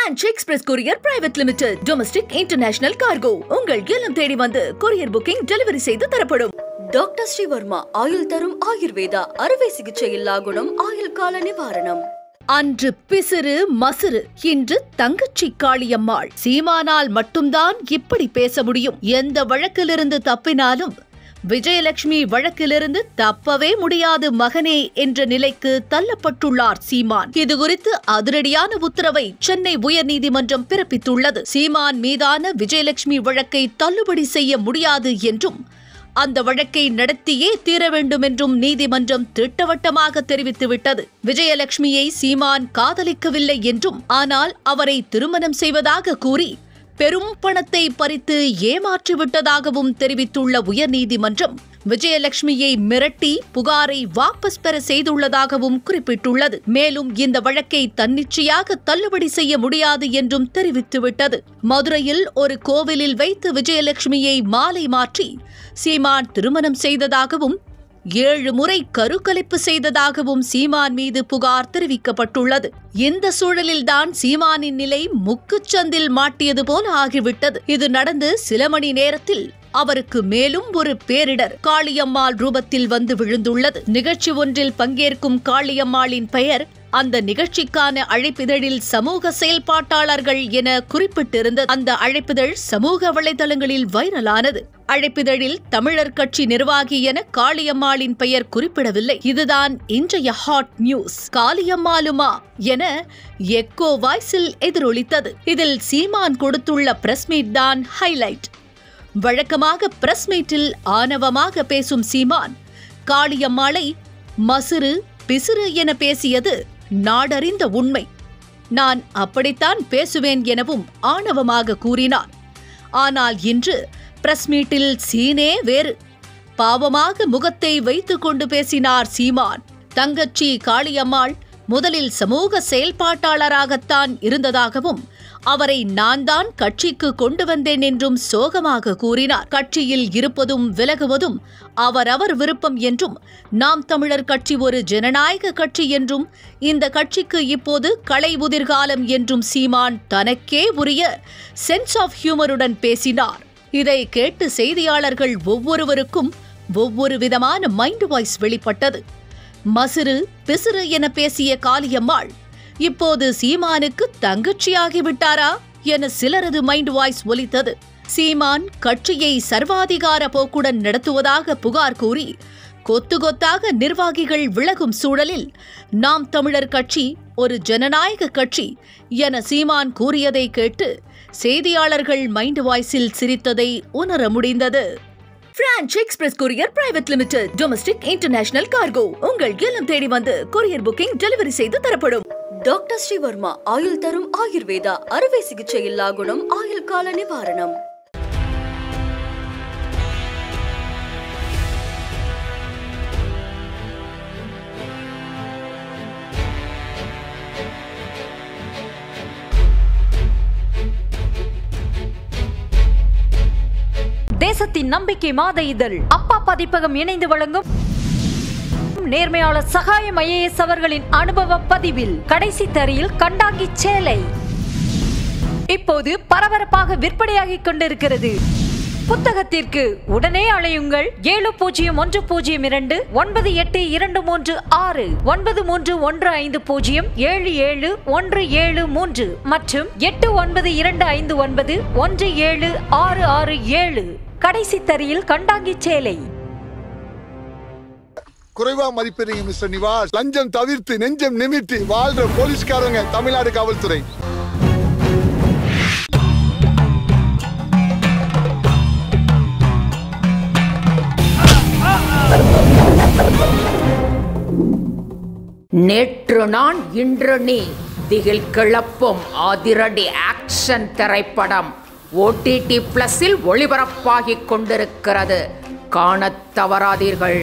French Express Courier Private Limited, Domestic International Cargo. உங்கள் இல்லம் தேடி வந்து courier booking delivery செய்து தரப்படும். டாக்டர் ஸ்ரீவர்மா ஆயுள் தரும் ஆயுர்வேதா அறுவை சிகிச்சை இல்லா குணம் ஆயுள் கால நிவாரணம். அன்று பிசிறு மசுறு, இன்று தங்கச்சி காளியம்மாள். சீமானால் மட்டும்தான் இப்படி பேச முடியும். எந்த வழக்கிலிருந்து தப்பினாலும் விஜயலட்சுமி வழக்கிலிருந்து தப்பவே முடியாது மகனே என்ற நிலைக்கு தள்ளப்பட்டுள்ளார் சீமான். இதுகுறித்து அதிரடியான உத்தரவை சென்னை உயர்நீதிமன்றம் பிறப்பித்துள்ளது. சீமான் மீதான விஜயலட்சுமி வழக்கை தள்ளுபடி செய்ய முடியாது என்றும் அந்த வழக்கை நடத்தியே தீர வேண்டும் என்றும் நீதிமன்றம் திட்டவட்டமாக தெரிவித்துவிட்டது. விஜயலட்சுமியை சீமான் காதலிக்கவில்லை என்றும், ஆனால் அவரை திருமணம் செய்வதாக கூறி பெரும் பணத்தை பறித்து ஏமாற்றிவிட்டதாகவும் தெரிவித்துள்ள உயர்நீதிமன்றம் விஜயலட்சுமியை மிரட்டி புகாரை வாபஸ் பெற செய்துள்ளதாகவும் குறிப்பிட்டுள்ளது. மேலும் இந்த வழக்கை தன்னிச்சையாக தள்ளுபடி செய்ய முடியாது என்றும் தெரிவித்துவிட்டது. மதுரையில் ஒரு கோவிலில் வைத்து விஜயலட்சுமியை மாலை மாற்றி சீமான் திருமணம் செய்ததாகவும் 7 முறை கருக்கலைப்பு செய்ததாகவும் சீமான் மீது புகார் தெரிவிக்கப்பட்டுள்ளது. இந்த சூழலில்தான் சீமானின் நிலை முக்குச்சந்தில் மாட்டியது போல ஆகிவிட்டது. இது நடந்து சில மணி நேரத்தில் அவருக்கு மேலும் ஒரு பேரிடர் காளியம்மாள் ரூபத்தில் வந்து விழுந்துள்ளது. நிகழ்ச்சி ஒன்றில் பங்கேற்கும் காளியம்மாளின் பெயர் அந்த நிகழ்ச்சிக்கான அழைப்பிதழில் சமூக செயல்பாட்டாளர்கள் என குறிப்பிட்டிருந்தது. அந்த அழைப்பிதழ் சமூக வலைதளங்களில் வைரலானது. அழைப்பிதழில் தமிழர் கட்சி நிர்வாகி என காளியம்மாளின் பெயர் குறிப்பிடவில்லை. இதுதான் இன்றைய ஹாட் நியூஸ். காளியம்மாளுமா என எக்கோ வாய்ஸில் எதிரொலித்தது. இதில் சீமான் கொடுத்துள்ள பிரஸ் மீட் தான் ஹைலைட். வழக்கமாக பிரஸ் மீட்டில் ஆணவமாக பேசும் சீமான் காளியம்மாளை மசுறு பிசுறு என பேசியது நாடறிந்த உண்மை. நான் அப்படித்தான் பேசுவேன் எனவும் ஆணவமாக கூறினார். ஆனால் இன்று பிரஸ் மீட்டில் சீனே வேறு. பாவமாக முகத்தை வைத்துக் கொண்டு பேசினார் சீமான். தங்கச்சி காளியம்மாள் முதலில் சமூக செயல்பாட்டாளராகத்தான் இருந்ததாகவும் அவரை நான் தான் கட்சிக்கு கொண்டு வந்தேன் என்றும் சோகமாக கூறினார். கட்சியில் இருப்பதும் விலகுவதும் அவரவர் விருப்பம் என்றும், நாம் தமிழர் கட்சி ஒரு ஜனநாயக கட்சி என்றும், இந்த கட்சிக்கு இப்போது களை உதிர்காலம் என்றும் சீமான் தனக்கே உரிய சென்ஸ் ஆஃப் ஹியூமருடன் பேசினார். இதை கேட்டு செய்தியாளர்கள் ஒவ்வொருவருக்கும் ஒவ்வொரு விதமான மைண்ட் வாய்ஸ் வெளிப்பட்டது. மசுறு பிசுறு என பேசிய காளியம்மாள் இப்போது சீமானுக்கு தங்கச்சியாகிவிட்டாரா என சிலரது மைண்ட் வாய்ஸ் ஒலித்தது. சீமான் கட்சியை சர்வாதிகார போக்குடன் நடத்துவதாக புகார் கூறி கொத்து கொத்தாக நிர்வாகிகள் விலகும் சூழலில் நாம் தமிழர் கட்சி ஒரு ஜனநாயக கட்சி என சீமான் கூறியதை கேட்டு செய்தியாளர்கள் மைண்ட் வாய்ஸில் சிரித்ததை உணர முடிந்தது. French Express Courier Private Limited, Domestic International Cargo. உங்கள் இல்லம் தேடி வந்து courier booking delivery செய்து தரப்படும். டாக்டர் ஸ்ரீவர்மா ஆயுள் தரும் ஆயுர்வேதா அறுவை சிகிச்சை இல்லா குணம் ஆயுள் கால நிவாரணம். தேசத்தின் நம்பிக்கை மாத இதழ் அப்பா பதிப்பகம் இணைந்து வழங்கும் நேர்மையாளர் சகாயம் IAS அவர்களின் அனுபவ பதிவில் கடைசி தரியில் கண்டாங்கி சேலை இப்போது பரபரப்பாக விற்பனையாகிக் கொண்டிருக்கிறது. புத்தகத்திற்கு உடனே அழையுங்கள் 701002 9823 9315077173 மற்றும் 8925917667. கடைசி தரியில் கண்டாங்கி சேலை. குறைவா மதிப்பீங்க மிஸ்டர் நிவாஸ். லஞ்சம் தவிர்த்து நெஞ்சம் நிமித்தி வாழ்ற போலீஸ்காரங்க தமிழ்நாடு காவல்துறை. நேற்று நான் இன்று நீ திகில் கிளப்பும் அதிரடி ஆக்ஷன் திரைப்படம் OTT+இல் ஒளிபரப்பாகிக் கொண்டிருக்கிறது. காணத் தவறாதீர்கள்.